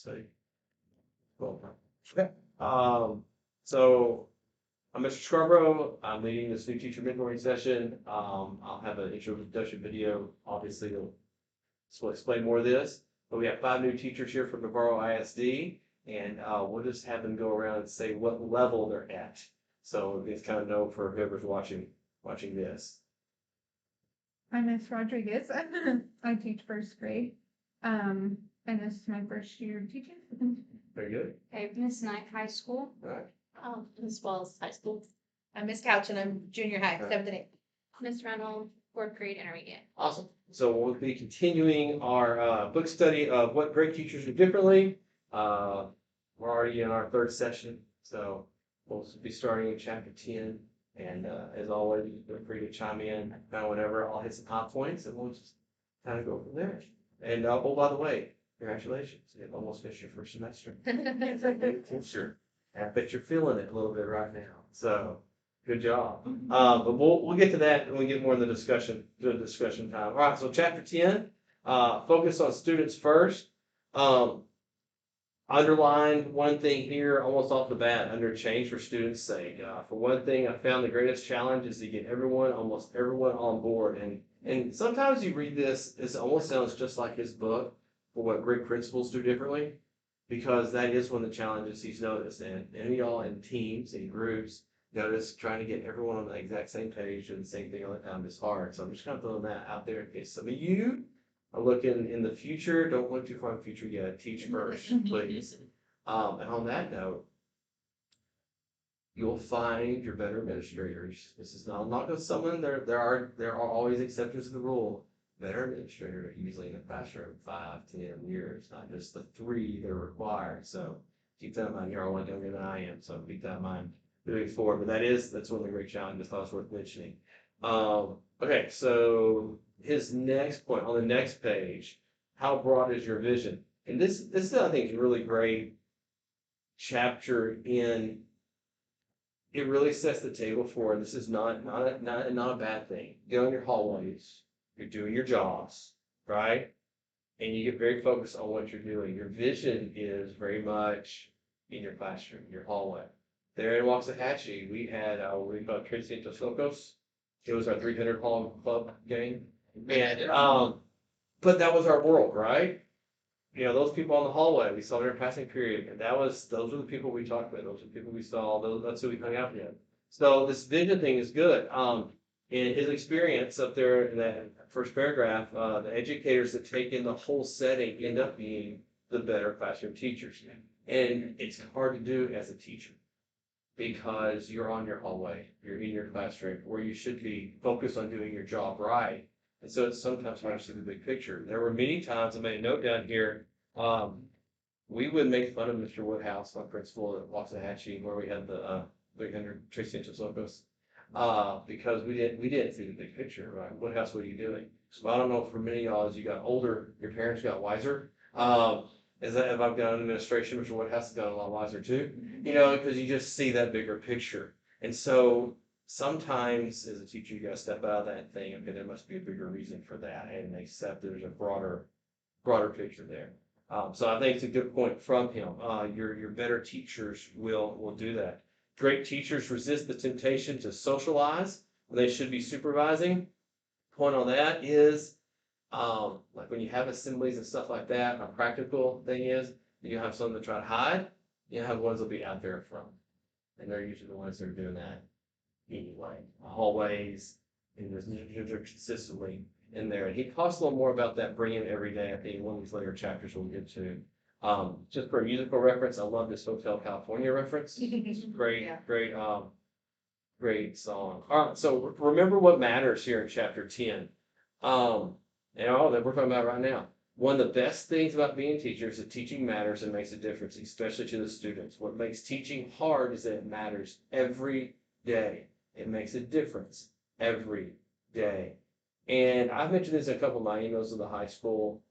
So, cool. Okay. So I'm Mr. Scarborough. I'm leading this new teacher mentoring session. I'll have an introduction video. Obviously, this will explain more of this. But we have 5 new teachers here from Navarro ISD, and we'll just have them go around and say what level they're at. So it's kind of know for whoever's watching this. I'm Miss Rodriguez. I teach first grade. And this is my first year of teaching. Very good. Okay, Miss Knight, high school. All right. Miss Wells, high school. I'm Miss Couch and I'm junior high, Right. 7th and 8th. Miss Reynolds, 4th grade intermediate. Awesome. So we'll be continuing our book study of what great teachers do differently. We're already in our 3rd session, so we'll be starting in chapter 10. And as always, feel free to chime in kind of whenever. I'll hit some hot points, and we'll just kind of go from there. And oh, by the way, congratulations! You've almost finished your 1st semester. Sure. I bet you're feeling it a little bit right now. So good job. But we'll get to that when we get more in the discussion time. All right. So chapter 10, focus on students first. Underline one thing here almost off the bat under change for students' sake. For one thing, I found the greatest challenge is to get almost everyone on board. And sometimes you read this, it almost sounds just like his book for what great principals do differently, because that is one of the challenges he's noticed. And any of y'all in teams and groups notice trying to get everyone on the exact same page and the same thing all the time is hard. So I'm just kind of throwing that out there in case some of you are looking in the future. Don't look too far in the future yet. Teach first, please. And on that note, you'll find your better administrators. This is not, I'm not going to summon. There are always exceptions to the rule. Better administrators are usually in the classroom 5, 10 years, not just the 3 that are required. So keep that in mind. You're all younger than I am, so keep that in mind moving forward. But that's one of the great challenges I thought was worth mentioning. Okay, so his next point on the next page, how broad is your vision? And this I think is a really great chapter in. It really sets the table for, and this is not a bad thing. Get on your hallways. You're doing your jobs, right? And you get very focused on what you're doing. Your vision is very much in your classroom, your hallway. There in Waxahachie, we had what we call Tracy Locos. It was our 300 hall club game. And but that was our world, right? You know, those people on the hallway, we saw their passing period, and those were the people we talked with, those are the people we saw, that's who we hung out with. So this vision thing is good. In his experience up there in that first paragraph, the educators that take in the whole setting end up being the better classroom teachers. And it's hard to do as a teacher because you're on your hallway, you're in your classroom, where you should be focused on doing your job right. And so it's sometimes hard to see the big picture. There were many times, I made a note down here, we would make fun of Mr. Woodhouse, my principal at Waxahachie, where we had the 300 Tracy Locos. Because we didn't see the big picture, right? Woodhouse, what are you doing? So I don't know, for many of y'all, as you got older, your parents got wiser. Is that if I've got an administration, Mr. Woodhouse has got a lot wiser too, you know, because you just see that bigger picture. And so sometimes as a teacher, you got to step out of that and think, okay, there must be a bigger reason for that, and accept there's a broader picture there. So I think it's a good point from him. Your better teachers will do that. Great teachers resist the temptation to socialize when they should be supervising. Point on that is, like when you have assemblies and stuff like that, a practical thing is you have some that try to hide, you have ones that'll be out there in front. And they're usually the ones that are doing that anyway. Hallways, and they're consistently in there. And he talks a little more about that bringing every day, I think, in one of these later chapters we'll get to. Just for a musical reference, I love this Hotel California reference. It's great, yeah. Great song. All right, so remember what matters here in chapter 10. And all that we're talking about right now. One of the best things about being a teacher is that teaching matters and makes a difference, especially to the students. What makes teaching hard is that it matters every day. It makes a difference every day. And I've mentioned this in a couple of my emails to the high school.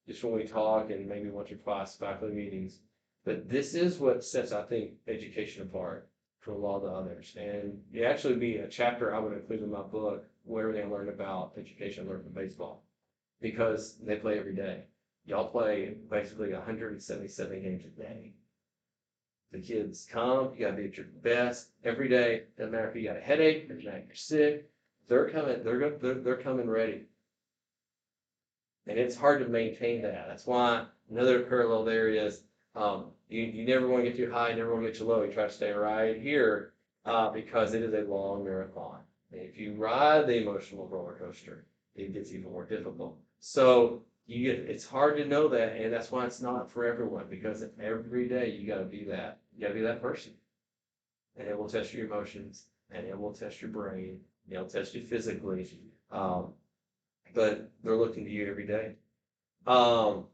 Just when we talk and maybe once or twice faculty meetings. But this is what sets, I think, education apart from a lot of the others. And it actually be a chapter I would include in my book where they learn about education, learn from baseball, because they play every day. y'all play basically 177 games a day. The kids come, you gotta be at your best every day. Doesn't matter if you got a headache, doesn't matter if you're sick. They're coming, they're coming ready. And it's hard to maintain that. That's why another parallel there is, you never want to get too high, never want to get too low. You try to stay right here, because it is a long marathon. And if you ride the emotional roller coaster, it gets even more difficult. So it's hard to know that, and that's why it's not for everyone, because every day you got to be that. You got to be that person, and it will test your emotions, and it will test your brain. It'll test you physically. But they're looking to you every day. And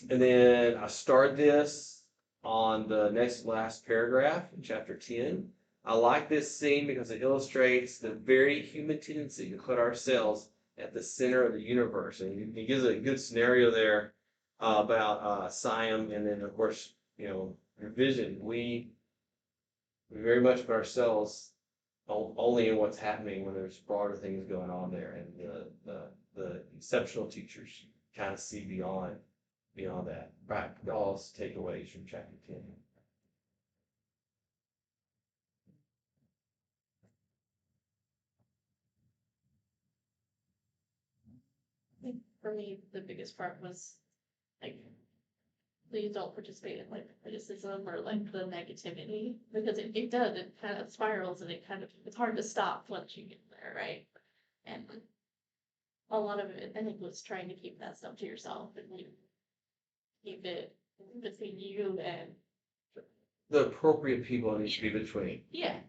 then I start this on the next last paragraph in chapter 10. I like this scene because it illustrates the very human tendency to put ourselves at the center of the universe. And he gives a good scenario there about Siam, and then of course, your vision. We very much put ourselves only in what's happening when there's broader things going on there, and the exceptional teachers kind of see beyond that. Right, y'all's takeaways from chapter 10. I think for me, the biggest part was like, please don't participate in like criticism or like the negativity, because it does, it kind of spirals, and it's hard to stop once you get there, right? And a lot of it, I think, was trying to keep that stuff to yourself, and you keep it between you and The appropriate people need to be between. yeah,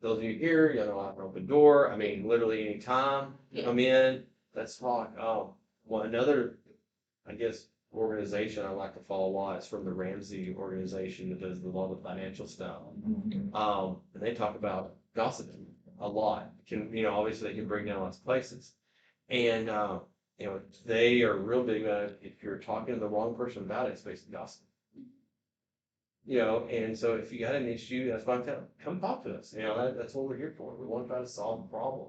Those of you here, I have an open door. I mean, literally any time you Yeah. come in, let's talk. Oh, well, another, I guess, organization I like to follow a lot is from the Ramsey organization that does a lot of financial stuff. And they talk about gossiping a lot. Obviously they can bring down lots of places. And, they are real big about it. If you're talking to the wrong person about it, it's basically gossip. And so if you got an issue, that's why I'm telling, come talk to us. That's what we're here for. We want to try to solve a problem.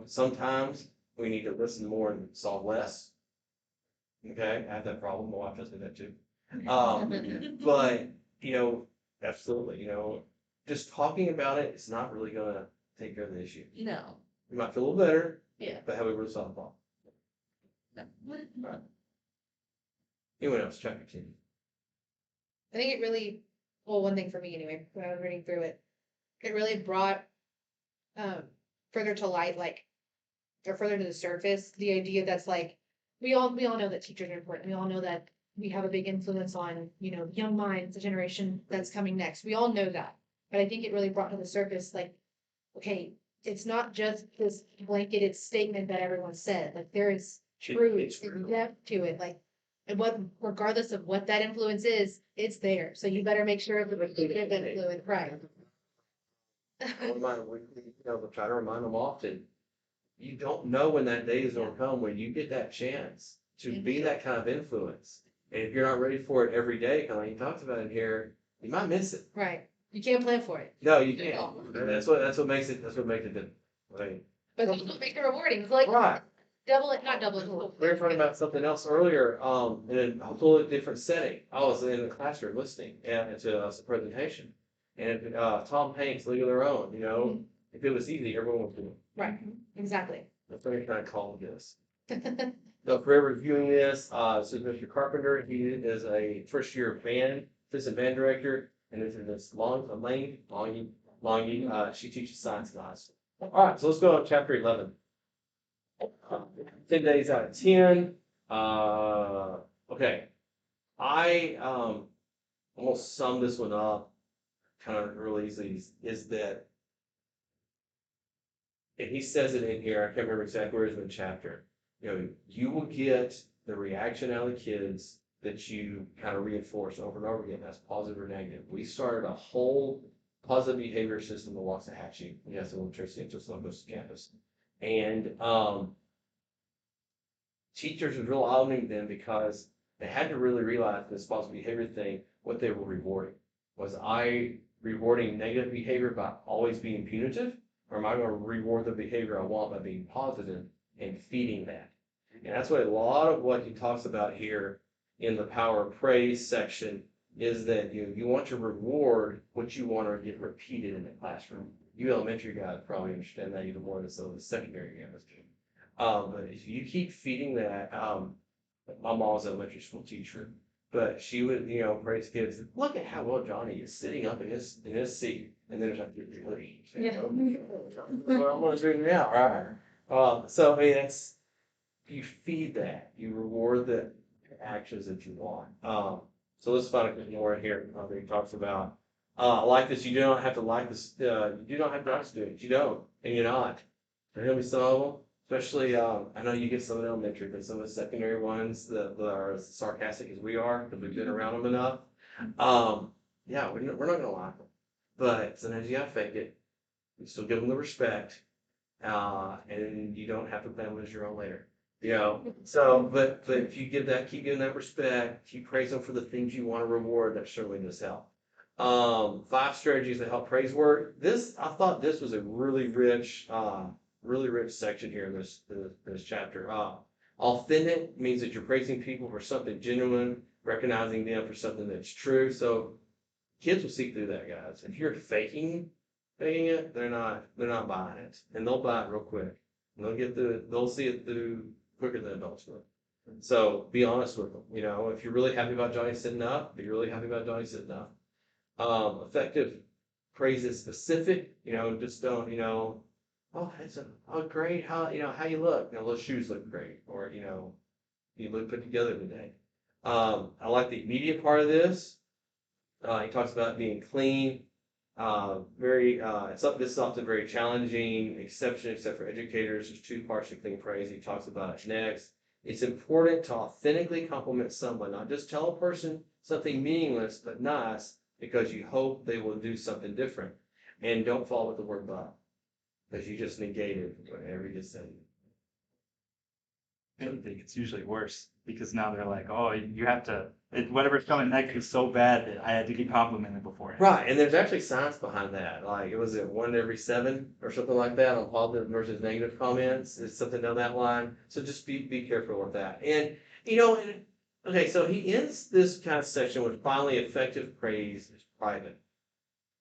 Sometimes we need to listen more and solve less. Okay, I have that problem. My wife does that too. But absolutely, just talking about it is not really gonna take care of the issue. no, You might feel a little better, yeah. but have we really solved the problem? No. Right. Anyone else? Chapter 10. I think it really, well, one thing for me anyway, when I was reading through it, it really brought further to light, or further to the surface, the idea that's we all know that teachers are important. We all know that we have a big influence on, young minds, the generation that's coming next. We all know that. But I think it really brought to the surface, okay, it's not just this blanketed statement that everyone said. There is truth It's and real. depth to it. And regardless of what that influence is, it's there. So you better make sure of the positive influence, right? One of my weekly, try to remind them often, you don't know when that day is going to come when you get that chance to be that kind of influence. And if you're not ready for it every day, kind of like you talked about in here, you might miss it. Right. You can't plan for it. No, you can't. That's what makes it different. Right. But that's what makes it rewarding. It's Right. double it, not double it. We were talking about something else earlier, in a totally different setting. I was in the classroom listening to a presentation, and Tom Hanks, League of Their Own. If it was easy, everyone would do it. Right. Exactly. That's what I'm trying to call this. So for reviewing this, this is Mr. Carpenter. He is a first-year assistant band director, and this is Miss Longy. She teaches science class. All right, so let's go on chapter 11. 10 days out of 10. Okay. I almost sum this one up kind of really easily, is that, and he says it in here, I can't remember exactly where it is in the chapter. You will get the reaction out of the kids that you kind of reinforce over and over again. That's positive or negative. We started a whole positive behavior system at Waxahachie. Yes, the electricity just goes to campus. And teachers was real eye-opening them, because they had to really realize this positive behavior thing, what they were rewarding. Was I rewarding negative behavior by always being punitive? Or am I going to reward the behavior I want by being positive and feeding that? And that's what a lot of what he talks about here in the power of praise section is that you want to reward what you want to get repeated in the classroom. You elementary guys probably understand that even more than some of the secondary guys do. But if you keep feeding that, my mom was an elementary school teacher, but she would, praise kids. Look at how well Johnny is sitting up in his seat, and then there's like, Yeah. that's what I'm gonna do now, right? So I mean, that's you feed that, you reward the actions that you want. So let's find a bit more in here. He talks about, I like this. You don't have to like this. You do not have to like students. You don't, and you're not. There are gonna be some of them, especially. I know you get some of the elementary, but some of the secondary ones that are as sarcastic as we are because we've been around them enough. Yeah, we're not gonna like them, but sometimes you gotta fake it. You still give them the respect, and you don't have to plan them as your own later. So, but if you keep giving that respect, keep praise them for the things you want to reward, that certainly does help. 5 strategies that help praise work. I thought this was a really rich section here in this chapter. Authentic means that you're praising people for something genuine, recognizing them for something that's true. So kids will see through that, guys. If you're faking it, they're not buying it, and they'll buy it real quick. And they'll see it through quicker than adults will. So be honest with them. If you're really happy about Johnny sitting up, be really happy about Johnny sitting up. Effective praise is specific. Just don't. Oh, great. How you look? Those shoes look great, or you look put together today. I like the immediate part of this. He talks about being clean. This is often very challenging exception, except for educators. There's 2 parts to clean praise. He talks about it next. It's important to authentically compliment someone, not just tell a person something meaningless but nice because you hope they will do something different. And don't fall with the word but, because you just negated whatever you just said. I think it's usually worse because now they're like, oh, you have to, whatever's coming next is so bad that I had to get complimented before. Right, and there's actually science behind that. Like, was it 1 every 7 or something like that on positive versus negative comments? It's something down that line. So just be careful with that. And okay, so he ends this kind of section with finally effective praise is private.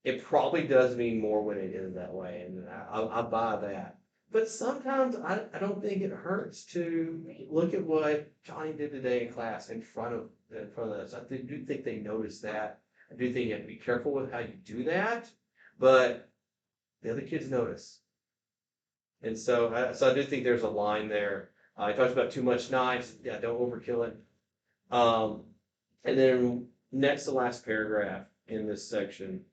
It probably does mean more when it is that way, and I buy that. But sometimes I don't think it hurts to look at what Johnny did today in class in front of us. I do think they notice that. I do think you have to be careful with how you do that, but the other kids notice. And so I do think there's a line there. He talks about too much nice. Yeah, don't overkill it. And then next to last paragraph in this section,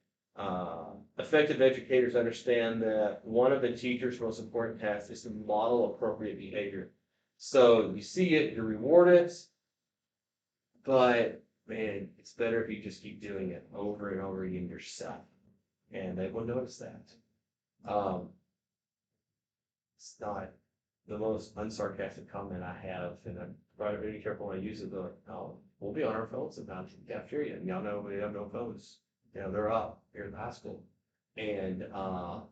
effective educators understand that one of the teacher's most important tasks is to model appropriate behavior. So you see it, you reward it, but man, it's better if you just keep doing it over and over again yourself, and they will notice that. It's not the most unsarcastic comment I have, and I'm very careful when I use it. But we'll be on our phones sometimes in the cafeteria, and y'all know we have no phones. They're up here in high school, and Mr.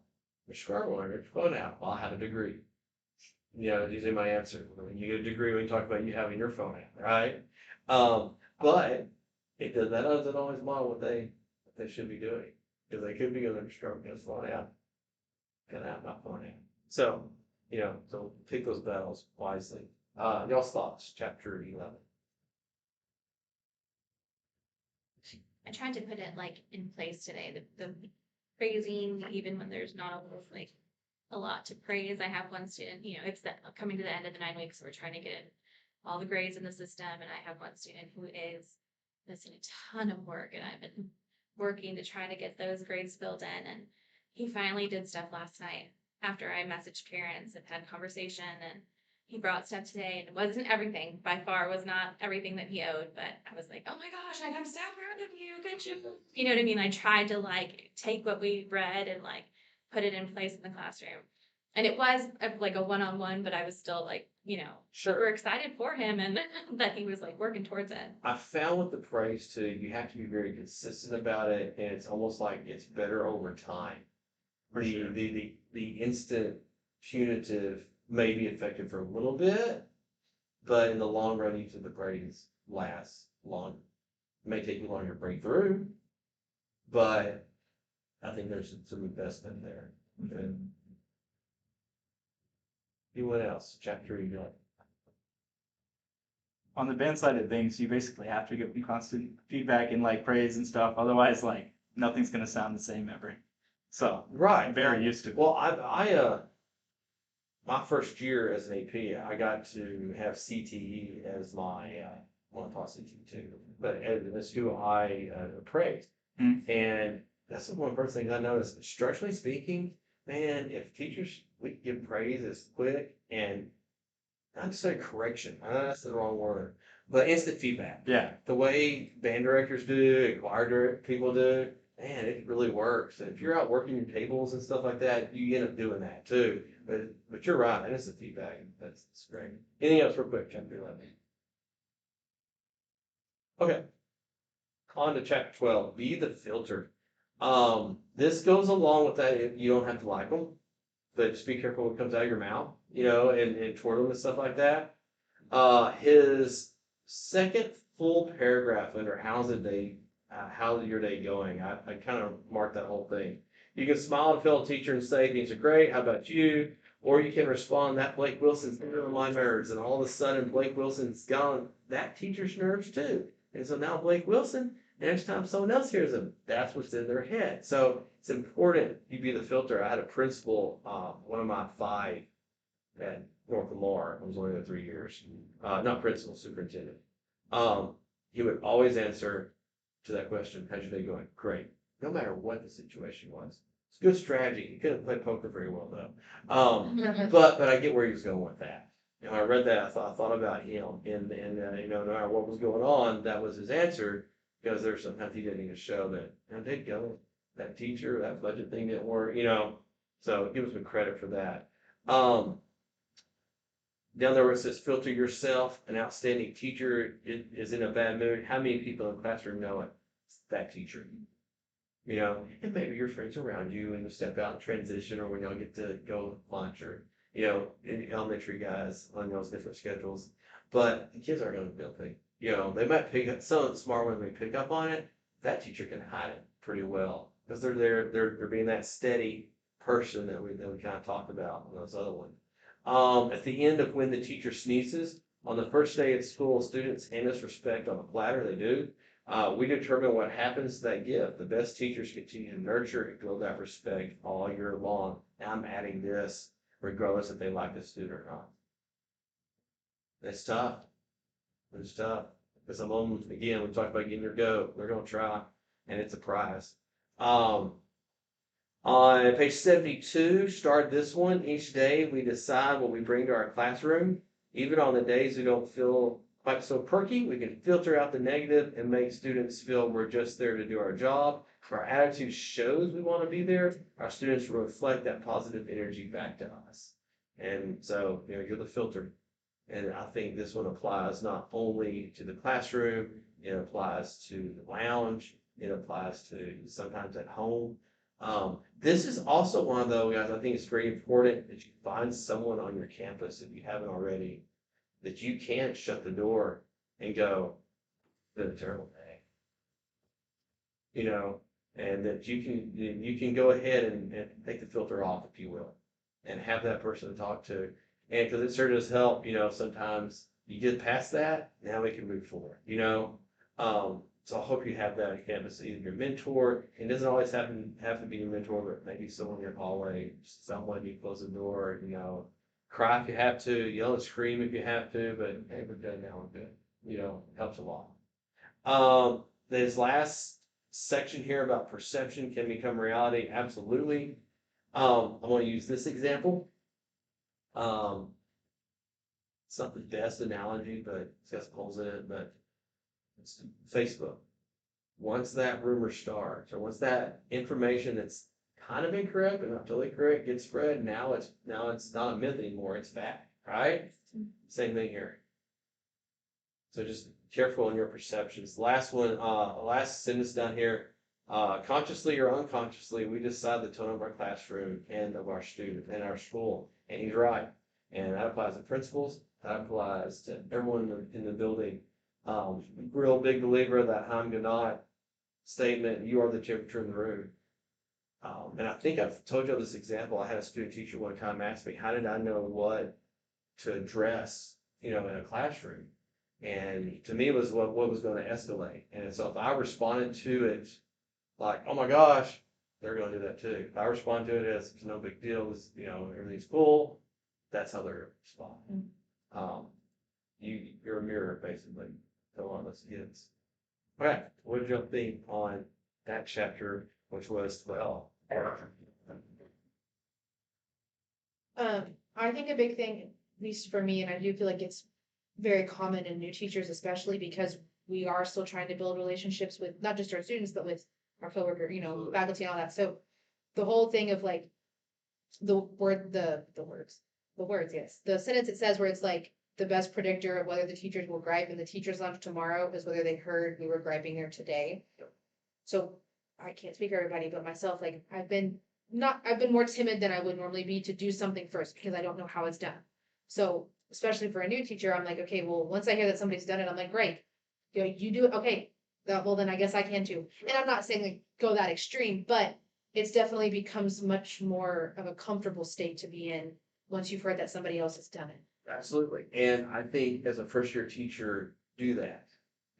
Scarborough, get your phone out. Well, I have a degree. Usually my answer. When you get a degree, we can talk about you having your phone out, right? But that doesn't always model what they should be doing, because they could be going to struggle against phone out, and I'm not phone out. So so take those battles wisely. Y'all's thoughts, chapter 11. I tried to put it like in place today. The praising, even when there's not a lot to praise. I have one student, it's coming to the end of the 9 weeks, so we're trying to get all the grades in the system, and I have one student who is missing a ton of work, and I've been working to try to get those grades filled in, and he finally did stuff last night after I messaged parents and had conversation, and he brought stuff today, and it wasn't everything. By far was not everything that he owed, but I was like, oh my gosh, I got so proud of you. Good job. You know what I mean? I tried to take what we read and put it in place in the classroom. And it was a one-on-one, but I was still super excited for him and that he was working towards it. I found with the praise too, you have to be very consistent about it, and it's almost like it's better over time. The instant punitive may be effective for a little bit, but in the long run, usually the praise lasts longer. It may take you longer to break through, but I think there's some investment there. Okay. Anyone else? Chapter you like? On the band side of things, you basically have to give them constant feedback and like praise and stuff. Otherwise, like nothing's gonna sound the same ever. So Right. I'm very used to it. Well, my first year as an AP, I got to have CTE as my, well, I taught CTE too, but as who I praised. Hmm. And that's one of the first things I noticed. Structurally speaking, man, if teachers we give praise as quick and not to say correction, I know that's the wrong word, but instant feedback. Yeah. The way band directors do, and choir people do, man, it really works. And if you're out working your tables and stuff like that, you end up doing that too. But you're right, instant feedback. That's great. Anything else real quick, chapter 11? Okay. On to chapter 12, be the filter. This goes along with that. If you don't have to like them, but just be careful what comes out of your mouth, and toward them and stuff like that. His second full paragraph under how's your day going? I kind of marked that whole thing. You can smile at a fellow teacher and say things are great. How about you? Or you can respond that Blake Wilson's on my nerves, and all of a sudden Blake Wilson's gone that teacher's nerves too. And so now Blake Wilson, next time someone else hears him, that's what's in their head. So it's important you be the filter. I had a principal, one of my 5 at North Lamar. I was only there 3 years. Not principal, superintendent. He would always answer to that question, how's your day going? Great. No matter what the situation was. It's a good strategy. He couldn't play poker very well though. But I get where he was going with that. I read that, I thought about him, and no matter what was going on, that was his answer, because there's sometimes he didn't even show that, they'd go, that teacher, that budget thing didn't work, so give us some credit for that. Down there where it says filter yourself, an outstanding teacher is in a bad mood. How many people in the classroom know it? It's that teacher. And maybe your friends around you and you step out and transition, or when y'all get to go lunch, or, elementary guys on those different schedules. But the kids aren't going to be able to, they might pick up, some of the smart ones may pick up on it. That teacher can hide it pretty well because they're there, they're being that steady person that we kind of talked about on those other ones. At the end of when the teacher sneezes, on the first day at school, students hand us respect on a platter. They do. We determine what happens to that gift. The best teachers continue to nurture and build that respect all year long. And I'm adding this, regardless if they like the student or not. It's tough. It's tough. Because some of them, again, we talked about getting your goat. They're going to try, and it's a prize. On page 72, start this one. Each day we decide what we bring to our classroom. Even on the days we don't feel quite so perky, we can filter out the negative and make students feel we're just there to do our job. If our attitude shows we want to be there, our students will reflect that positive energy back to us. And so, you're the filter. And I think this one applies not only to the classroom, it applies to the lounge, it applies to sometimes at home. This is also one of those, guys, I think it's very important that you find someone on your campus, if you haven't already, that you can't shut the door and go, it's been a terrible day. And that you can go ahead and take the filter off, if you will, and have that person to talk to. And because it sure does help, sometimes you get past that, now we can move forward, So I hope you have that on campus, either your mentor, and it doesn't always have to be your mentor, but maybe someone in your hallway, someone you close the door, cry if you have to, yell and scream if you have to, but hey, we're done now, we're good. Helps a lot. This last section here about perception can become reality, absolutely. I'm going to use this example. It's not the best analogy, but it's got some holes in it, but it's Facebook. Once that rumor starts, or once that information that's kind of incorrect but not totally correct gets spread, now it's not a myth anymore, it's fact, right? Same thing here. So just careful in your perceptions. Last one, last sentence down here. Consciously or unconsciously, we decide the tone of our classroom and of our student and our school. And he's right. And that applies to principals, That applies to everyone in the building. Real big believer of that Heim Ganot statement, you are the temperature in the room. And I think I've told you this example. I had a student teacher one time ask me, how did I know what to address, in a classroom? And to me, it was what was going to escalate. And so if I responded to it like, oh my gosh, they're going to do that too. If I respond to it as it's no big deal, it's, everything's cool, that's how they're responding. You're a mirror, basically, to a lot of us kids. Okay, what did you think on that chapter, which was 12? I think a big thing, at least for me, and I do feel like it's very common in new teachers, especially because we are still trying to build relationships with not just our students, but with our coworker, faculty and all that. So the whole thing of like the words, yes. The sentence it says where it's like the best predictor of whether the teachers will gripe in the teacher's lounge tomorrow is whether they heard we were griping there today. So I can't speak for everybody, but myself, like I've been more timid than I would normally be to do something first because I don't know how it's done. So especially for a new teacher, I'm like, okay, well, once I hear that somebody's done it, I'm like, great. You do it, okay. Well, then I guess I can too. And I'm not saying like go that extreme, but it's definitely becomes much more of a comfortable state to be in once you've heard that somebody else has done it. Absolutely. And I think as a first year teacher, do that.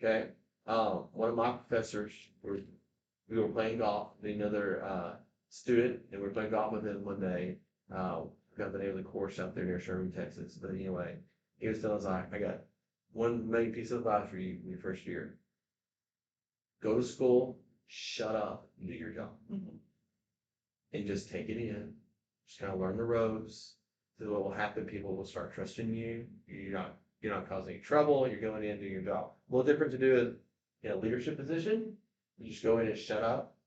Okay. One of my professors, we were playing golf with another student, and we were playing golf with him one day. Got the name of the course out there near Sherman, Texas. But anyway, he was telling us, I got one main piece of advice for you in your first year. Go to school, shut up, and do your job. And just take it in. Just kind of learn the ropes. So what will happen, people will start trusting you. You're not causing any trouble. You're going in, doing your job. A little different to do in a leadership position. You just go in and shut up,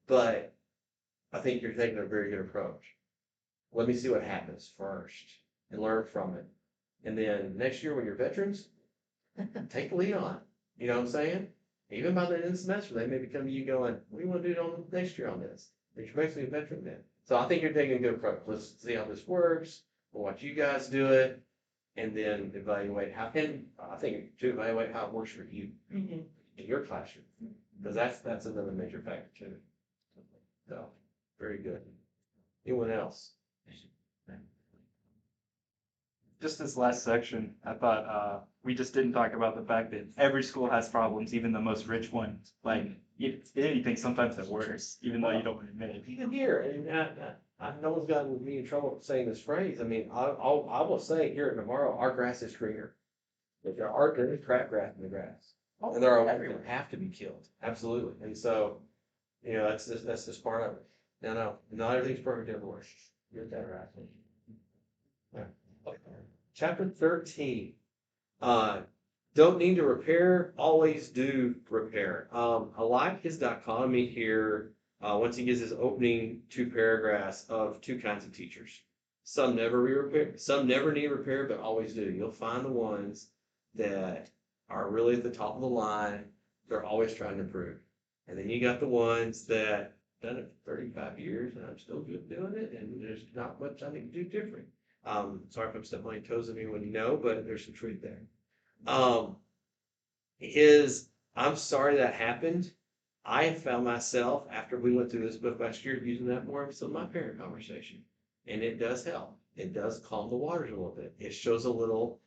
But I think you're taking a very good approach. Let me see what happens first and learn from it. And then next year when you're veterans, take the lead on it. You know what I'm saying? Even by the end of the semester, they may be coming to you going, what do you want to do on next year on this? But you're basically a veteran then. So I think you're taking a good approach. Let's see how this works. We'll watch you guys do it, and then evaluate how. And I think to evaluate how it works for you in your classroom, because that's another major factor too. So very good. Anyone else? Just this last section, I thought we just didn't talk about the fact that every school has problems, even the most rich ones. Like anything, sometimes they're worse, even though you don't admit it. Even here, and no one's gotten me in trouble for saying this phrase. I mean, I will say here at Navarro, our grass is greener. If there is crabgrass in the grass, and there are everywhere have to be killed. Absolutely, and so that's just part of it. No, not everything's perfect everywhere. You're that right. Yeah. Chapter 13. Don't need to repair, always do repair. I like his dichotomy here. Once he gives his opening 2 paragraphs of 2 kinds of teachers. Some never need repair, but always do. You'll find the ones that are really at the top of the line. They're always trying to improve. And then you got the ones that done it for 35 years and I'm still good doing it, and there's not much I need to do different. Sorry if I'm stepping on your toes of anyone but there's some truth there. I'm sorry that happened. I have found myself, after we went through this book last year, using that more in some of my parent conversation. And it does help. It does calm the waters a little bit. It shows a little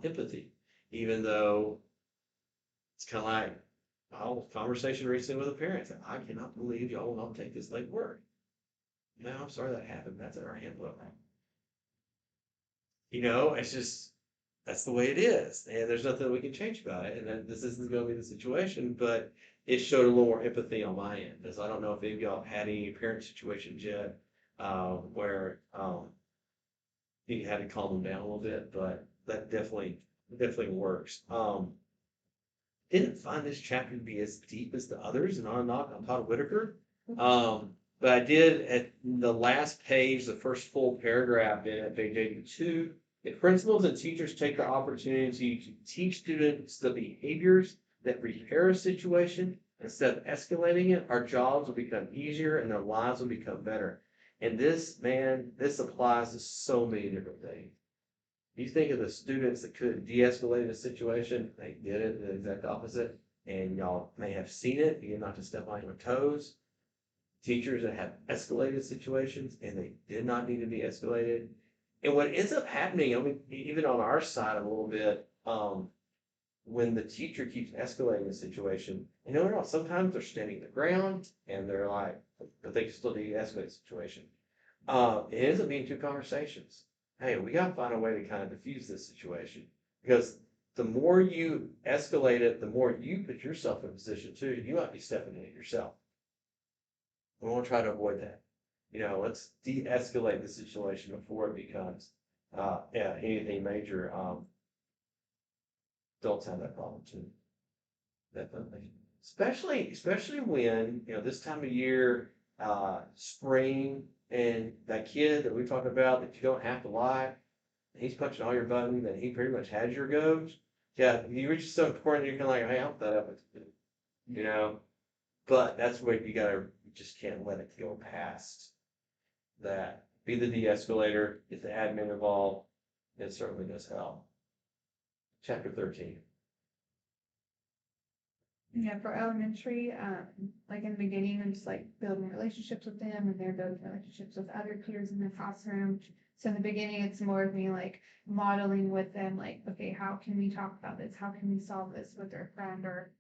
empathy, even though it's kind of like conversation recently with a parent. I cannot believe y'all will not take this late work. No, I'm sorry that happened. That's in our handbook. It's just, that's the way it is. And there's nothing we can change about it. And this isn't going to be the situation, but it showed a little more empathy on my end. Because I don't know if any of y'all had any parent situations yet where you had to calm them down a little bit, but that definitely works. Didn't find this chapter to be as deep as the others, and I'm Todd Whitaker. But I did at the last page, the first full paragraph at page 82. If principals and teachers take the opportunity to teach students the behaviors that repair a situation instead of escalating it, our jobs will become easier and their lives will become better. And this applies to so many different things. You think of the students that could de-escalate a situation, they did it the exact opposite, and y'all may have seen it, again, not to step on your toes. Teachers that have escalated situations and they did not need to be escalated. And what ends up happening, I mean, even on our side a little bit, when the teacher keeps escalating the situation, and no, sometimes they're standing the ground and they're like, but they can still de-escalate the situation. It ends up being two conversations. Hey, we gotta find a way to kind of diffuse this situation because the more you escalate it, the more you put yourself in a position too. You might be stepping in it yourself. We want to try to avoid that. Let's de-escalate the situation before it becomes anything major. Adults have that problem too. Definitely. Especially when, this time of year, spring, and that kid that we talked about that you don't have to lie, he's punching all your buttons and he pretty much has your goats. Yeah, you reach a certain point, you're kind of like, hey, I'm fed up with it, but that's where you just can't let it go past that. Be the de-escalator, get the admin involved. It certainly does help. Chapter 13. Yeah, for elementary, like in the beginning, I'm just like building relationships with them and they're building relationships with other peers in the classroom. So in the beginning, it's more of me like modeling with them, like, okay, how can we talk about this? How can we solve this with our friend or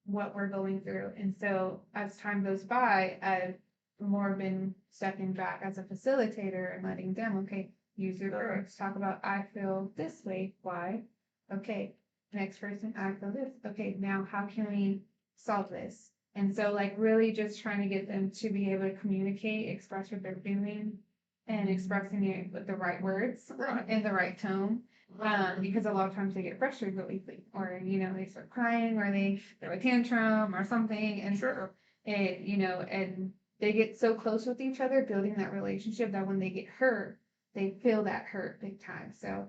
what we're going through? And so as time goes by, I've more been stepping back as a facilitator and letting them, okay, use your words, talk about, I feel this way, why? Okay, next person, I feel this. Okay, now how can we solve this? And so like really just trying to get them to be able to communicate, express what they're feeling and expressing it with the right words in the right tone. Because a lot of times they get frustrated really easily or, they start crying or they throw a tantrum or something. And so, and they get so close with each other, building that relationship that when they get hurt, they feel that hurt big time. So,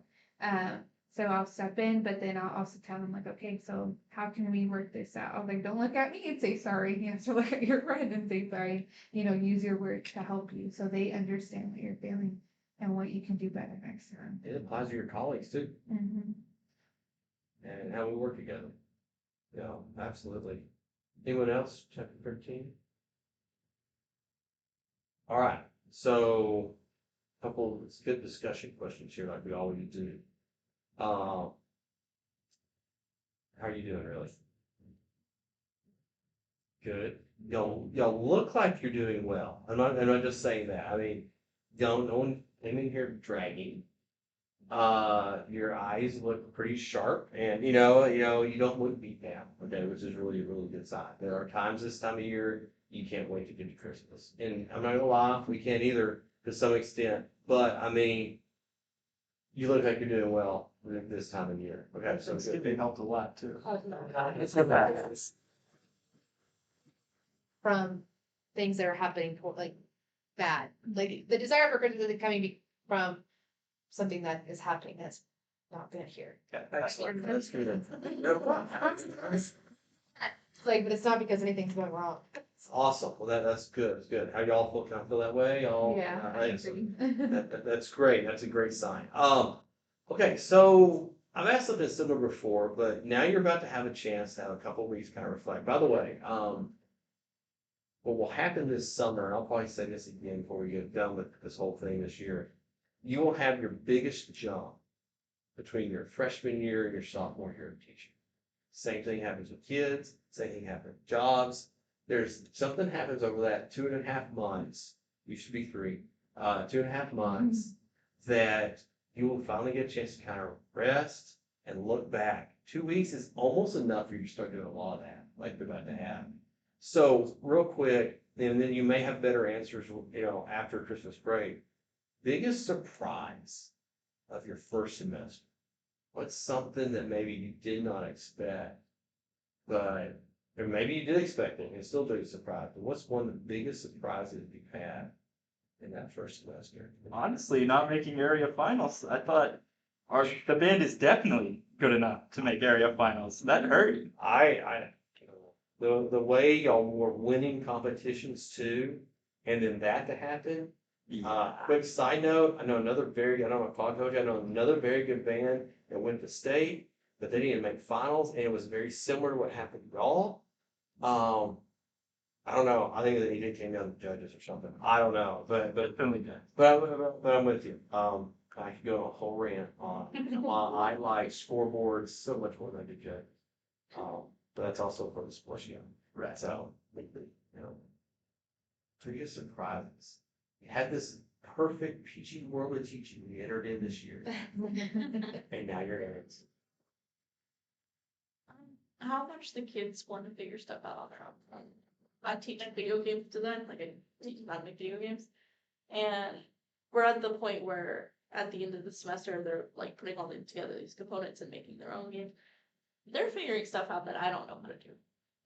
so I'll step in, but then I'll also tell them like, okay, so how can we work this out? I'm like, don't look at me and say sorry. You have to look at your friend and say sorry. Use your words to help you so they understand what you're feeling and what you can do better next time. It applies to your colleagues too, Mm-hmm. and how we work together. Yeah, absolutely. Anyone else? Chapter 13. All right. So, a couple good discussion questions here, like we always do. How are you doing, really? Good. Y'all look like you're doing well. I'm not just saying that. I mean, don't no one came in here dragging. Your eyes look pretty sharp, and you don't look beat down. Okay, which is really a really good sign. There are times this time of year you can't wait to get to Christmas, and I'm not gonna lie, we can't either to some extent. But I mean, you look like you're doing well this time of year. Okay, so good. Thanksgiving helped a lot too. From things that are happening, like bad. Like the desire for Christmas is coming from something that is happening that's not good here. Yeah, that's good. Like, but it's not because anything's going wrong. Awesome. Well, that's good. That's good. How y'all feel? Can I feel that way? Y'all, Yeah, I right? agree. That's great. That's a great sign. Okay, so I've asked something similar before, but now you're about to have a chance to have a couple weeks kind of reflect. By the way, what will happen this summer, and I'll probably say this again before we get done with this whole thing this year, you will have your biggest jump between your freshman year and your sophomore year of teaching. Same thing happens with kids, same thing happens with jobs. There's something happens over that 2.5 months, you should be 3, 2.5 months, that you will finally get a chance to kind of rest and look back. 2 weeks is almost enough for you to start doing a lot of that, like we're about to have. So real quick, and then you may have better answers, after Christmas break. Biggest surprise of your first semester? What's something that maybe you did not expect, but or maybe you did expect it and it still did surprise? But what's one of the biggest surprises you've had in that first semester? Honestly, not making area finals. I thought the band is definitely good enough to make area finals. That hurt. The way y'all were winning competitions too, and then that to happen, Quick side note, I know another very, I don't know if I told you, I know another very good band that went to state, but they didn't make finals, and it was very similar to what happened to y'all. I don't know, I think that it came down to judges or something, I don't know, but Definitely does. but I'm with you. I could go on a whole rant on why I like scoreboards so much more than I do judges. But that's also for the sports game. Right. So, you know, biggest surprises. You had this perfect PG world of teaching you entered in this year, and now you're errands. How much the kids want to figure stuff out on their own. I teach video games to them, like I teach them how to make video games. And we're at the point where at the end of the semester, they're like putting all together these components and making their own games. They're figuring stuff out that I don't know how to do,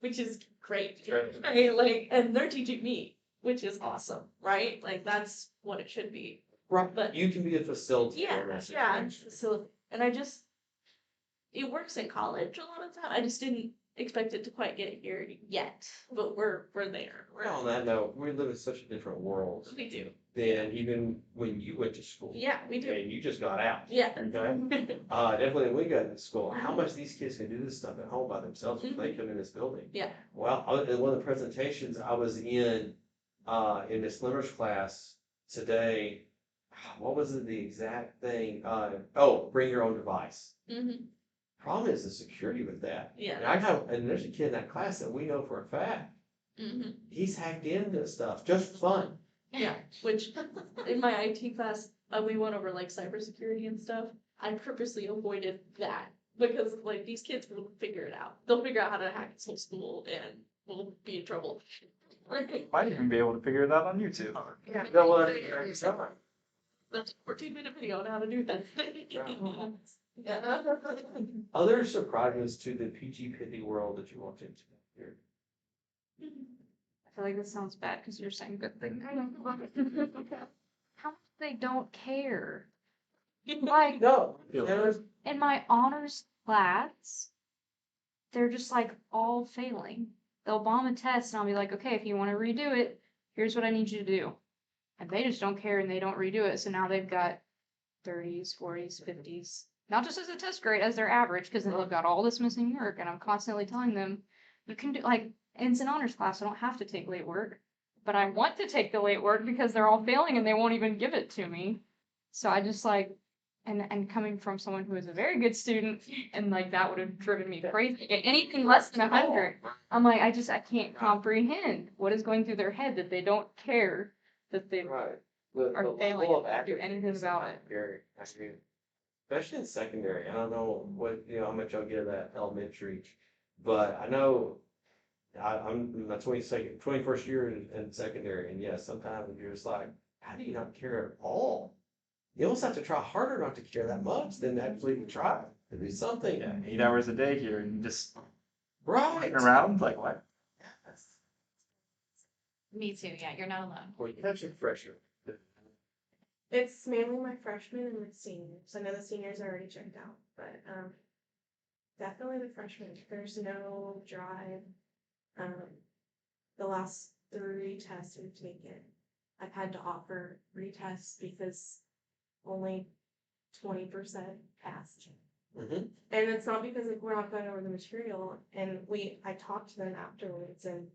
which is great. Right? Like, and they're teaching me, which is awesome, right? Like that's what it should be. Right, But- you can be a facilitator. in Yeah, that yeah. situation. So, and it works in college a lot of time. I just didn't expect it to quite get here yet, but we're there. Well, on that note, we live in such a different world We do. than even when you went to school. Yeah, we do. And you just got out. Yeah. Okay. Definitely when we got into school, how much these kids can do this stuff at home by themselves when they come in this building. Yeah. Well, in one of the presentations I was in Miss Limmer's class today, what was it, the exact thing? Bring your own device. Mhm. Problem is the security with that. Yeah. And there's a kid in that class that we know for a fact, Mhm. he's hacked into stuff, just fun. Yeah. Which in my IT class, we went over like cybersecurity and stuff. I purposely avoided that because like these kids will figure it out. They'll figure out how to hack this whole school and we'll be in trouble. Might even be able to figure it out on YouTube. Yeah. There's a 14-minute video on how to do that. Yeah. Other surprises to the PG Pithy world that you walked into here. I feel like this sounds bad because you're saying good things. How much they don't care. Like, No, in my honors class, they're just like all failing. They'll bomb a test and I'll be like, okay, if you want to redo it, here's what I need you to do. And they just don't care and they don't redo it. So now they've got 30s, 40s, 50s. Not just as a test grade, as their average, because they've got all this missing work. And I'm constantly telling them, you can do, like, and it's an honors class, I don't have to take late work. But I want to take the late work because they're all failing and they won't even give it to me. So I just like, and coming from someone who is a very good student, and like that would have driven me crazy. Anything less than 100, I'm like, I can't comprehend what is going through their head that they don't care that they right. are failing level of and do anything accuracy about it. Very, especially in secondary. I don't know how much I'll get of that elementary, but I know I'm in my 21st year in secondary, and yes, sometimes you're just like, how do you not care at all? You almost have to try harder not to care that much than actually try to do something. Yeah, 8 hours a day here and just Right. walking around like what? Yes. Me too, yeah, you're not alone. Well, you have some fresher. It's mainly my freshmen and my seniors. I know the seniors are already checked out, but definitely the freshmen. There's no drive. The last 3 tests we've taken, I've had to offer retests because only 20% passed. Mm-hmm. And it's not because like, we're not going over the material. And I talked to them afterwards and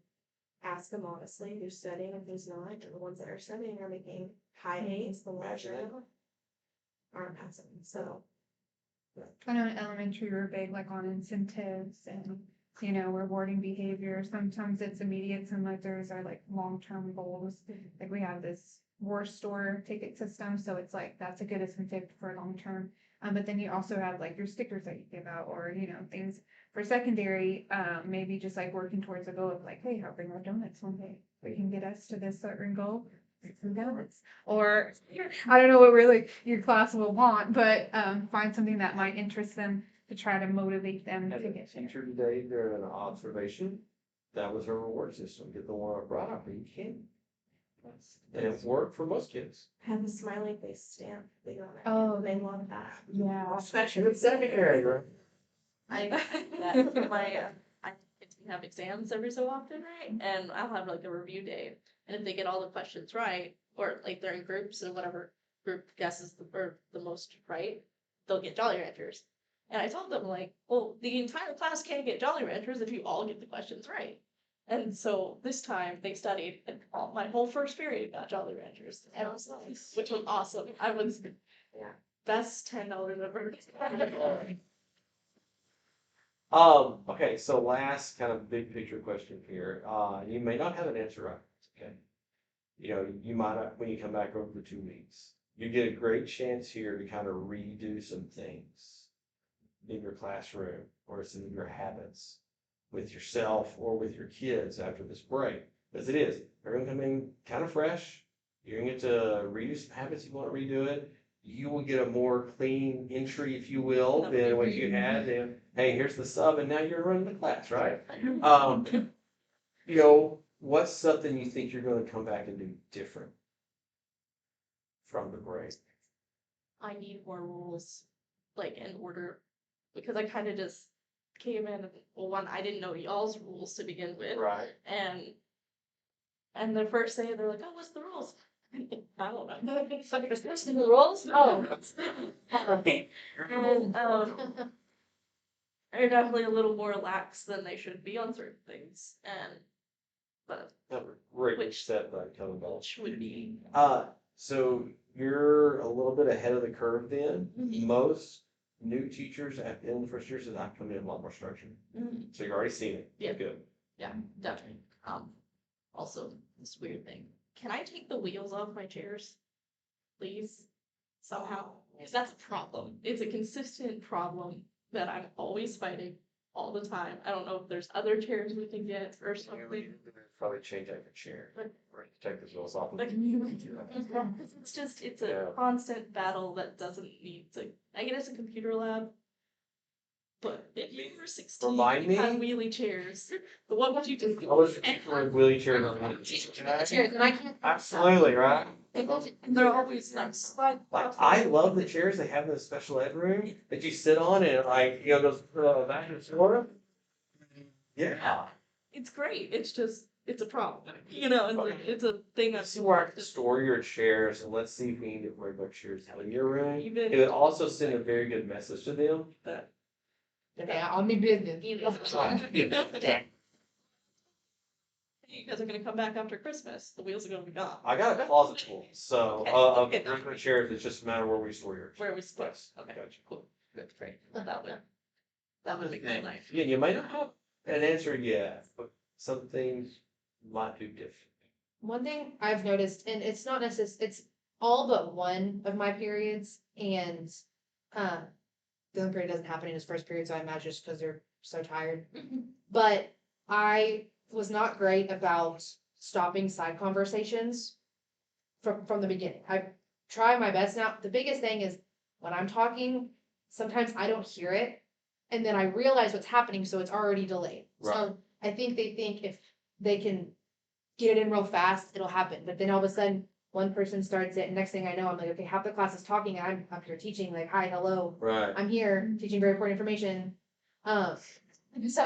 asked them honestly who's studying and who's not. And the ones that are studying are making high A's. The ones that aren't passing. So I know in elementary we're big like on incentives and rewarding behavior. Sometimes it's immediate, some others are like long-term goals. Like we have this war store ticket system, so it's like that's a good incentive for long-term. But then you also have like your stickers that you give out or things for secondary, maybe just like working towards a goal of like, hey, I'll bring our donuts one day. We can get us to this certain goal. Some donuts. Or I don't know what really your class will want, but find something that might interest them to try to motivate them to And a get there. teacher today, during an observation, that was her reward system. Get the one I brought up, and you can. And it worked for most kids. have the smiley face stamp thing on it. Oh, They love that. Yeah. Especially In secondary, right? I that my I get to have exams every so often, right? And I'll have like a review day, And if they get all the questions right, or like they're in groups and whatever group guesses the most right, they'll get Jolly Ranchers. And I told them like, well, the entire class can't get Jolly Ranchers if you all get the questions right. And so this time they studied, and my whole first period got Jolly Ranchers, and it was nice, which was awesome. I was best $10 ever. Okay, so last kind of big picture question here. You may not have an answer right, okay? You know, you might not, when you come back over the 2 weeks, you get a great chance here to kind of redo some things in your classroom or some of your habits with yourself or with your kids after this break. As it is, they're gonna come in kind of fresh. You're gonna get to redo some habits you want to redo it. You will get a more clean entry, if you will, than what you had. And hey, here's the sub, and now you're running the class, right? You know, what's something you think you're going to come back and do different from the break? I need more rules, like in order, because I kind of just came in. Well, one, I didn't know y'all's rules to begin with, Right. and the first day they're like, "Oh, what's the rules?" I don't know. What's the rules? Oh, and they're definitely a little more lax than they should be on certain things, but Great Which- set by coming back. which would be So you're a little bit ahead of the curve then. Mhm. Most new teachers at the end of the first year said, I'm coming in a lot more structured. So you're already seeing it. Yeah. Good. Yeah, definitely. Also, this weird thing. Can I take the wheels off my chairs? Please? Somehow? Because that's a problem. It's a consistent problem that I'm always fighting all the time. I don't know if there's other chairs we can get or something. Probably change out your chair. Or take the wheels off. Like, it's a Yeah. constant battle that doesn't need to. I get it's a computer lab. But if you were 16, Remind you had me? wheelie chairs. What would you do? I was with wheelchair on Chairs, and I can't. Absolutely, right? They're always like slide. Like, I love the chairs they have in the special ed room that you sit on and like, you know, goes back and forth. Yeah. It's great. It's a problem. You know, it's a thing Let's that's see where I can store your chairs and let's see if we can get more of our chairs in your room. It even would also send a very good message to them. that. Yeah, on me business. You guys are gonna come back after Christmas. The wheels are gonna be gone. I got a closet full, so Okay. of Okay. regular chairs, it's just a matter where we store yours. Where we split. Yes, Okay. gotcha. Cool. Good. Great. That would make my life. Yeah, you might not have an answer yet, but some things might do different. One thing I've noticed, and it's not necessarily, it's all but one of my periods, and the other period doesn't happen in his first period, so I imagine it's because they're so tired. But I was not great about stopping side conversations from the beginning. I try my best now. The biggest thing is when I'm talking, sometimes I don't hear it, and then I realize what's happening, so it's already delayed. Right. So I think they think if they can get it in real fast, it'll happen. But then all of a sudden, one person starts it, and next thing I know, I'm like, okay, half the class is talking, and I'm up here teaching, like, hi, hello, Right. I'm here teaching very important information. So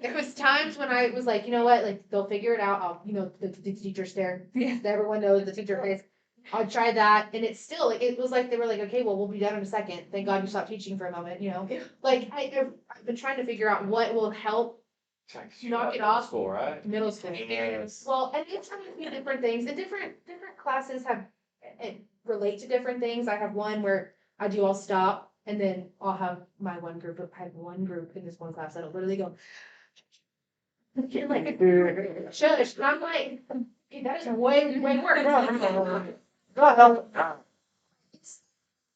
there was times when I was like, you know what, like they'll figure it out. I'll, the teacher stare. Yeah. Everyone knows the teacher face. I'll try that, and it's still like it was like they were like, okay, well, we'll be done in a second. Thank God you stopped teaching for a moment. Like I've been trying to figure out what will help knock it off. School, right? Middle school. Yes. Well, and it's different things, and different classes have relate to different things. I have one where I'll stop, and then I'll have my one group. I have one group in this one class that'll literally go, like, shush. And I'm like, okay, that is way worse. It's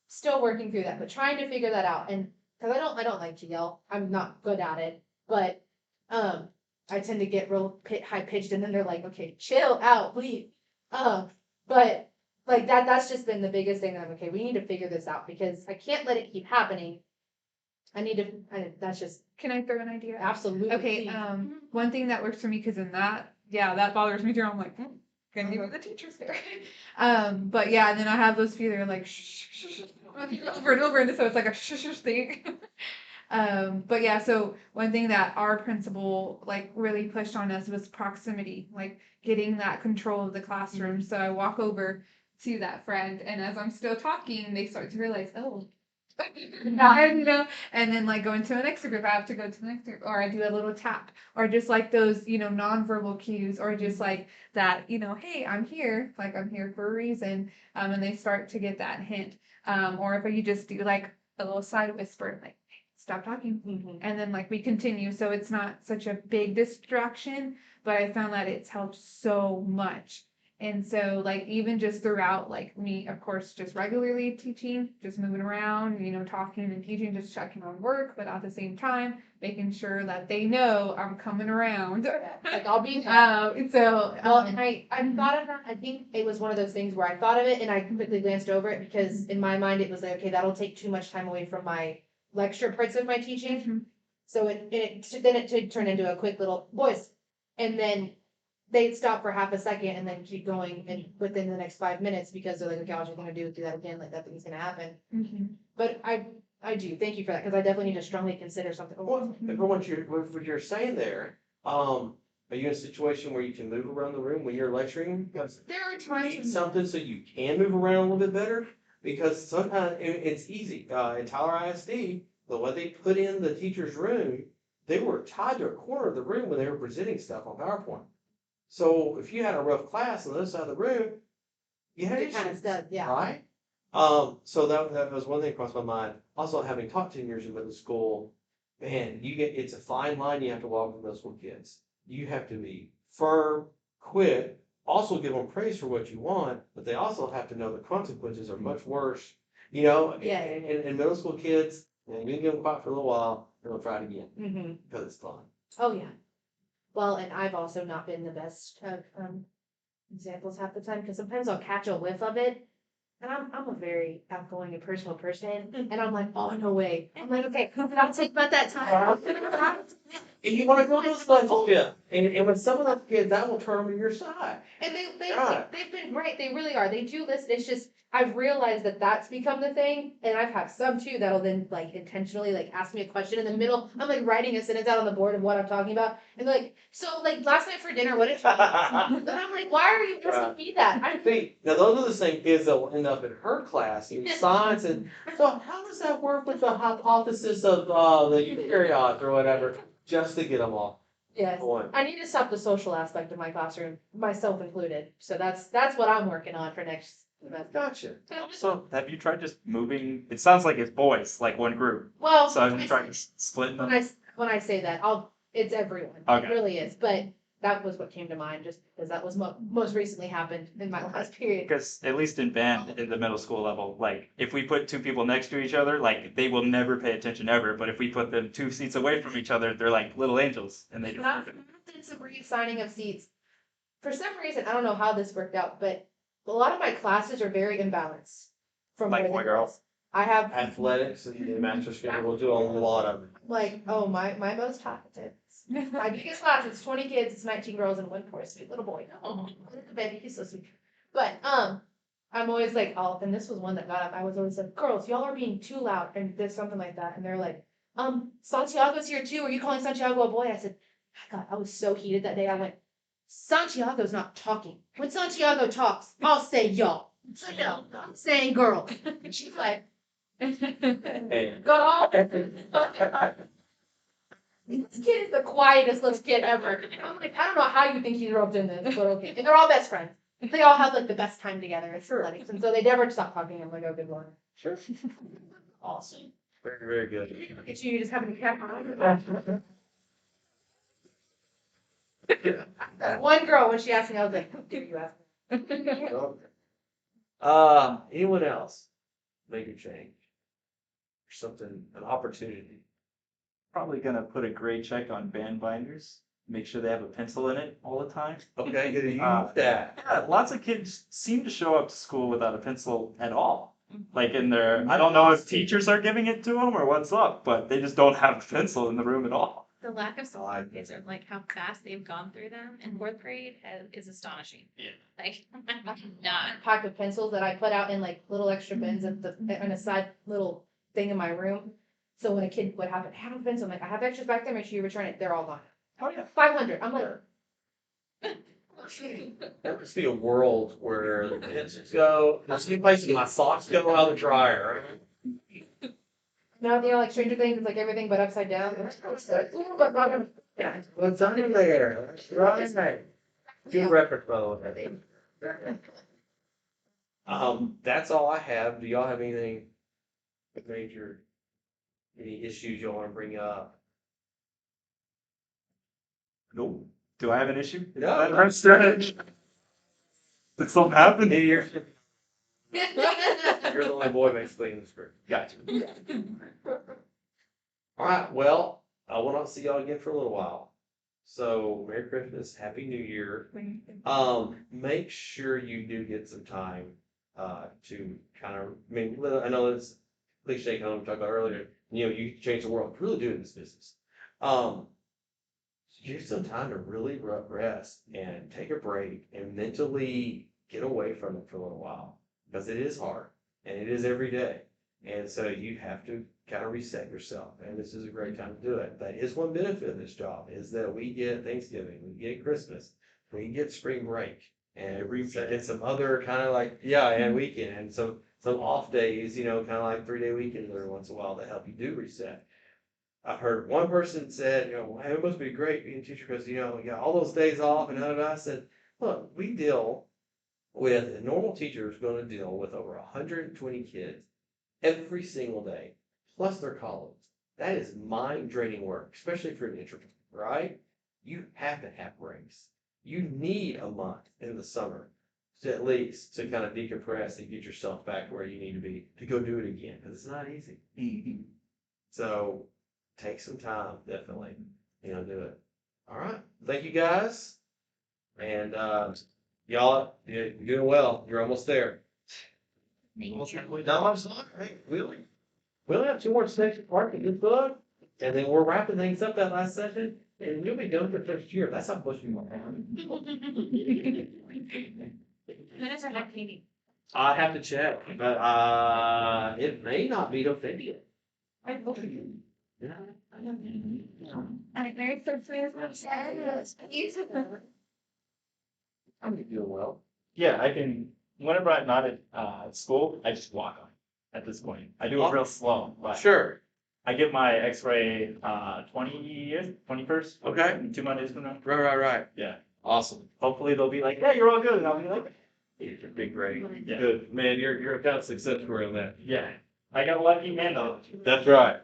still working through that, but trying to figure that out. And because I don't like to yell, I'm not good at it, but I tend to get real high pitched, and then they're like, okay, chill out, please. But like that's just been the biggest thing that I'm okay, we need to figure this out because I can't let it keep happening. That's just Can I throw an idea? absolutely. Okay, one thing that works for me, because in that bothers me too. I'm like, gonna be with the teachers there. But yeah, and then I have those few that are like, shh, shh, shh, over and over, and so it's like a shh, shh, thing. But yeah, so one thing that our principal like really pushed on us was proximity, like getting that control of the classroom. So I walk over to that friend, and as I'm still talking, they start to realize, oh, you know, and then like go into the next group, I have to go to the next group, or I do a little tap, or just like those, you know, nonverbal cues, or just like that, you know, hey, I'm here, like I'm here for a reason, and they start to get that hint, or if you just do like a little side whisper, like stop talking, and then like we continue, so it's not such a big distraction, but I found that it's helped so much. And so, like, even just throughout, like, me, of course, just regularly teaching, just moving around, you know, talking and teaching, just checking on work, but at the same time, making sure that they know I'm coming around. Like, I'll be, So, well, and I thought of that, I think it was one of those things where I thought of it and I quickly glanced over it because in my mind, it was like, okay, that'll take too much time away from my lecture parts of my teaching. Mhm. So then it did turn into a quick little voice. And then they'd stop for half a second and then keep going and within the next 5 minutes because they're like, okay, what you're gonna do that again, like that thing's gonna happen. Mhm. But I do, thank you for that, because I definitely need to strongly consider something. Well, for what you're saying there, are you in a situation where you can move around the room when you're lecturing? Because There are you times need something so you can move around a little bit better, because sometimes it's easy. In Tyler ISD, the way they put in the teacher's room, they were tied to a corner of the room when they were presenting stuff on PowerPoint. So if you had a rough class on the other side of the room, you had it kind of issues, does, yeah. right? So that was one thing crossed my mind. Also, having taught 10 years in middle school, man, it's a fine line you have to walk with middle school kids. You have to be firm, quick, also give them praise for what you want, but they also have to know the consequences are much worse. You know, Yeah. and middle school kids, you can give them quiet for a little while, and they'll try it again Mm-hmm. because it's fun. Oh, yeah. Well, and I've also not been the best of examples half the time, because sometimes I'll catch a whiff of it. And I'm a very outgoing and personal person. And I'm like, oh, no way. I'm like, okay, I'll take about that time. And you want to go to those levels, yeah. And with some of those kids, that will turn them to your side. And Right. they've been great. They really are. They do listen. It's just, I've realized that that's become the thing. And I've had some too that'll then like intentionally like ask me a question in the middle. I'm like writing a sentence out on the board of what I'm talking about. And they're like, so like last night for dinner, what did you eat? And I'm like, why are you asking me that? I think, now those are the same kids that will end up in her class in science. And so how does that work with the hypothesis of the eukaryotes or whatever, just to get them off Yes. point? I need to stop the social aspect of my classroom, myself included. So that's what I'm working on for next semester. Gotcha. So have you tried just moving? It sounds like it's boys, like one group. Well, So have you tried splitting them? when I say that, it's everyone. Okay. It really is. But that was what came to mind, just because that was most recently happened in my last period. Because at least in band, in the middle school level, like if we put two people next to each other, like they will never pay attention ever. But if we put them 2 seats away from each other, they're like little angels, and they just. Not it's a reassigning of seats. For some reason, I don't know how this worked out, but a lot of my classes are very imbalanced. From Like boys boy, and girl? girls. I have Athletics and the master's schedule will do a lot of it. like, oh, my most talkative. My biggest class is 20 kids, it's 19 girls and one poor sweet little boy. Oh, the baby, he's so sweet. But I'm always like, oh, and this was one that got up. I was always like, girls, y'all are being too loud, and there's something like that. And they're like, Santiago's here too. Are you calling Santiago a boy? I said, God, I was so heated that day. I went, Santiago's not talking. When Santiago talks, I'll say y'all. So no, I'm saying girl. And she's like, Hey. go. This kid is the quietest little kid ever. I'm like, I don't know how you think he's roped in this, but okay. And they're all best friends. They all have like the best time together. It's athletics. And so they never stop talking. I'm like, oh, good Lord. Sure. Awesome. Very, very good. Look at you, just having a cat on. One girl, when she asked me, I was like, how dare you ask me? Anyone else? Make a change. Or something, an opportunity. Probably gonna put a grade check on band binders. Make sure they have a pencil in it all the time. Okay, good to use Uh, that. Yeah, lots of kids seem to show up to school without a pencil at all. Like in their, I don't know if teachers are giving it to them or what's up, but they just don't have a pencil in the room at all. The lack of certificates and like how fast they've gone through them in fourth grade is astonishing. Yeah. Like, not. Pack of pencils that I put out in like little extra bins at the on a side little thing in my room. So when a kid would have it happen, so I'm like, I have extras back there, make sure you return it, they're all gone. Oh, yeah. 500, I'm like, That must be a world where the kids go, there's any places my socks go out of the dryer. no, like Stranger Things, it's like everything but upside down. What's under there? Right. Good reference, by the way. That's all I have. Do y'all have anything major, any issues y'all want to bring up? Nope. Do I have an issue? No. I'm strange. Did something happen? You're the only boy basically in this group. Gotcha. All right. Well, I will not see y'all again for a little while. So Merry Christmas, Happy New Year. Make sure you do get some time to kind of. I mean, I know it's cliche, kind of what we talked about earlier. You know, you change the world. Really do it in this business. Give some time to really rest and take a break and mentally get away from it for a little while because it is hard and it is every day. And so you have to kind of reset yourself. And this is a great time to do it. That is one benefit of this job is that we get Thanksgiving, we get Christmas, we get spring break and and some other kind of like, and weekend and some off days, you know, kind of like 3-day weekends every once in a while that help you do reset. I heard one person said, you know, hey, it must be great being a teacher because, you know, you got all those days off. And I said, look, we deal with, a normal teacher is going to deal with over 120 kids every single day, plus their colleagues. That is mind draining work, especially if you're an introvert, right? You have to have breaks. You need a month in the summer to at least to kind of decompress and get yourself back where you need to be to go do it again because it's not easy. So take some time, definitely. You know, do it. All right. Thank you guys. And y'all, you're doing well. You're almost there. Almost halfway done. I'm sorry. Hey, we only have 2 more sections part of this book. And then we're wrapping things up that last session. And you'll be done for the first year. That's how pushing you are. When is our next meeting? I have to check, but it may not be till February. I hope you. Yeah. I'm very surprised. I'm doing well. Yeah, I can, whenever I'm not at school, I just walk on at this point. I do it real slow, but Sure. I get my x-ray 21st. Okay. 2 Mondays from now. Right. Yeah. Awesome. Hopefully they'll be like, yeah, you're all good. And I'll be like, It's a big break. Yeah. Good. Man, you're a kind of success story on that. yeah. I got lucky and That's right.